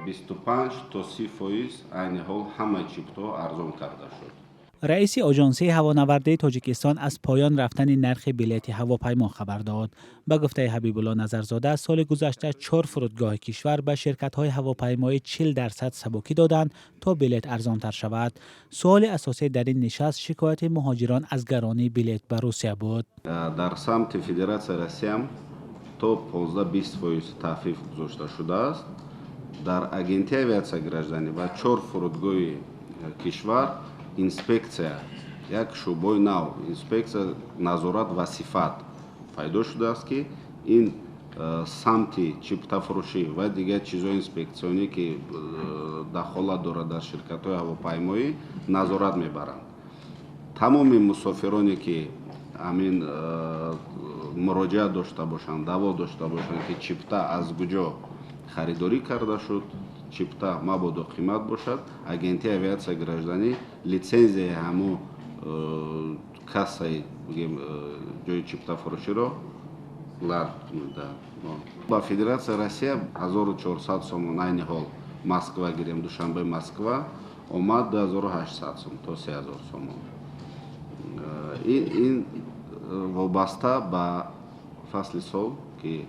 25 تا 30% عین حال همه چیپتا ارزان کرده شد. رئیس آژانسی هوانوردی تاجیکستان از پایان رفتن نرخ بلیط هواپیما خبر داد. به گفته حبیب الله نظرزاده، سال گذشته 4 فرودگاه کشور به شرکت‌های هواپیمایی 40% سبکی دادند تا بلیط ارزان‌تر شود. سوال اساسی در این نشست شکایت مهاجران از گرانی بلیط به روسیه بود. در سمت فدراسیای روسیه هم تا 15-20% تخفیف گذاشته شده است. در агентии авиации граждане و 4 فرودگاه کشور инспекция як шӯъбаи нав инспекция назорат ва сифат пайдо шудааст ки ин самти чиптафурӯшӣ ва дигар чизҳои инспексионӣ ки дахолат дорад дар ширкатҳои ҳавопаймоӣ назорат мебаранд. тамоми мусофироне ки амин муроҷиат дошта бошанд, даъво дошта бошанд ки чипта аз куҷо харидорӣ карда шуд, чипта мабодо қимат бошад, агентии авиатсияи гражданӣ литсензияи ҳамон кассаи ҷои чиптафурӯширо лағв мудад. ба Федератсияи Россия 1400 сомон айни ҳол Москва гирем, душанбе Москва омад 2800 сомон то 3000 сомон. ин вобаста ба фасли сол ки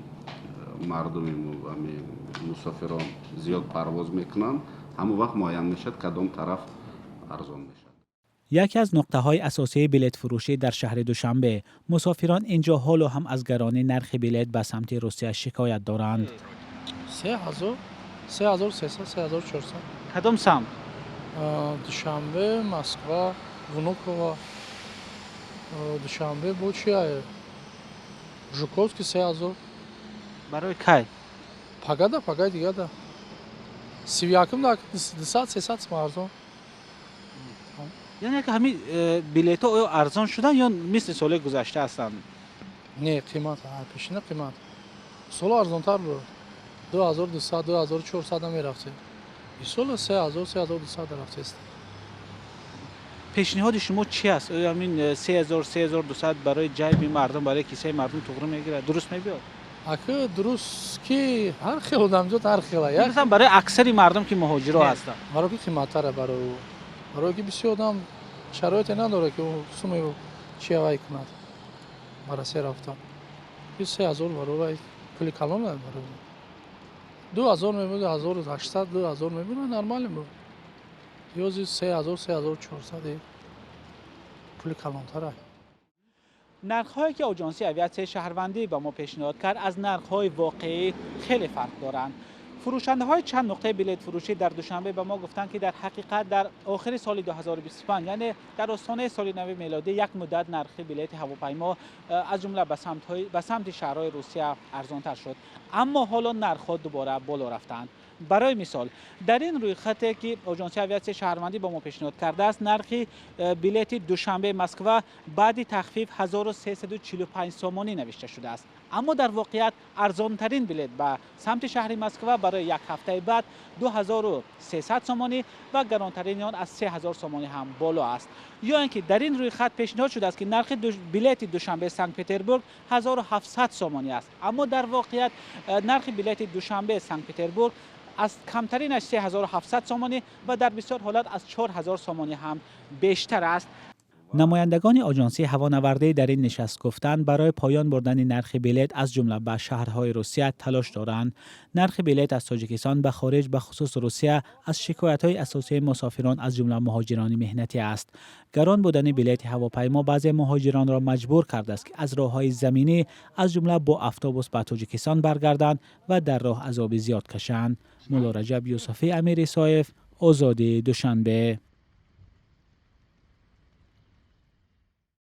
мардуми мусофирон зиёд парвоз мекунанд, ҳамон вақт муайян мешад кадом тараф арзон мешад. یکی از نقطه‌های اساسی بلیط فروشی در شهر دوشنبه، مسافران اینجا حالا هم از گرانی نرخ بلیط به سمت روسیه شکایت دارند. 3000 3300 3400 کدام سمت؟ دوشنبه مسکو ونوکووا دوشنبه بود چیه؟ ژوکوفسکی 3000 برای کی؟ پگاه دیگه ده. سیویاکم ده 200 300 ارزان. یعنی که همین بلیط ها ارزان شدن یا مثل سال گذشته هستند؟ نه قیمت پیشینه قیمت. سال ارزان تر بود. 2200 2400 هم میرفته. این سال 3000 3200 رفته است. پیشنهاد شما چی است؟ همین 3000 3200 برای جیب مردم، برای کیسه مردم توغره میگیره، درست میبیاد؟ اگه درست کی هر خیلی آدم جات هر خیلی. مثلا برای اکثر مردم که مهاجرا هستند. برای کی قیمت تره برای کی بسیار آدم شرایط نداره که سومی چی وای کند. برای سه رفتن. 3000 برای کلی کلان برای 2000 میبینه 1800 2000 میبینه نرمال بود. یوزی 3000 3400 کلی کلان تره. نرخ‌هایی که آژانسی اویاسی شهروندی به ما پیشنهاد کرد از نرخ‌های واقعی خیلی فرق دارند. فروشنده‌های چند نقطه بلیط فروشی در دوشنبه به ما گفتند که در حقیقت در آخر سال 2025 یعنی در آستانه سال نو میلادی یک مدت نرخ بلیط هواپیما از جمله به سمت شهرهای روسیه ارزان‌تر شد، اما حالا نرخ‌ها دوباره بالا رفتند. برای مثال در این روی خطی که آژانسی اویاسی شهروندی با ما پیشنهاد کرده است، نرخ بلیط دوشنبه مسکو بعد تخفیف 1345 سومانی نوشته شده است، اما در واقعیت ارزان ترین بلیط به سمت شهر مسکو برای یک هفته بعد 2300 سومانی و گرانترین آن از 3000 سومانی هم بالا است. یا اینکه در این روی خط پیشنهاد شده است که نرخ بلیط دوشنبه سنت پترزبورگ 1700 سومانی است، اما در واقعیت نرخ بلیط دوشنبه سنت پترزبورگ از کمترینش 3700 سومانی و در بسیار حالات از 4000 سومانی هم بیشتر است. نمایندگان آژانسی هوانوردی در این نشست گفتند برای پایان بردن نرخ بلیط از جمله به شهرهای روسیه تلاش دارند. نرخ بلیط از تاجیکستان به خارج به خصوص روسیه از شکایت‌های اساسی مسافران از جمله مهاجران مهنتی است. گران بودن بلیط هواپیما بعضی مهاجران را مجبور کرده است که از راه‌های زمینی از جمله با اتوبوس به تاجیکستان برگردند و در راه عذاب زیاد کشند. مولا رجب یوسفی، امیر صایف، آزادی، دوشنبه.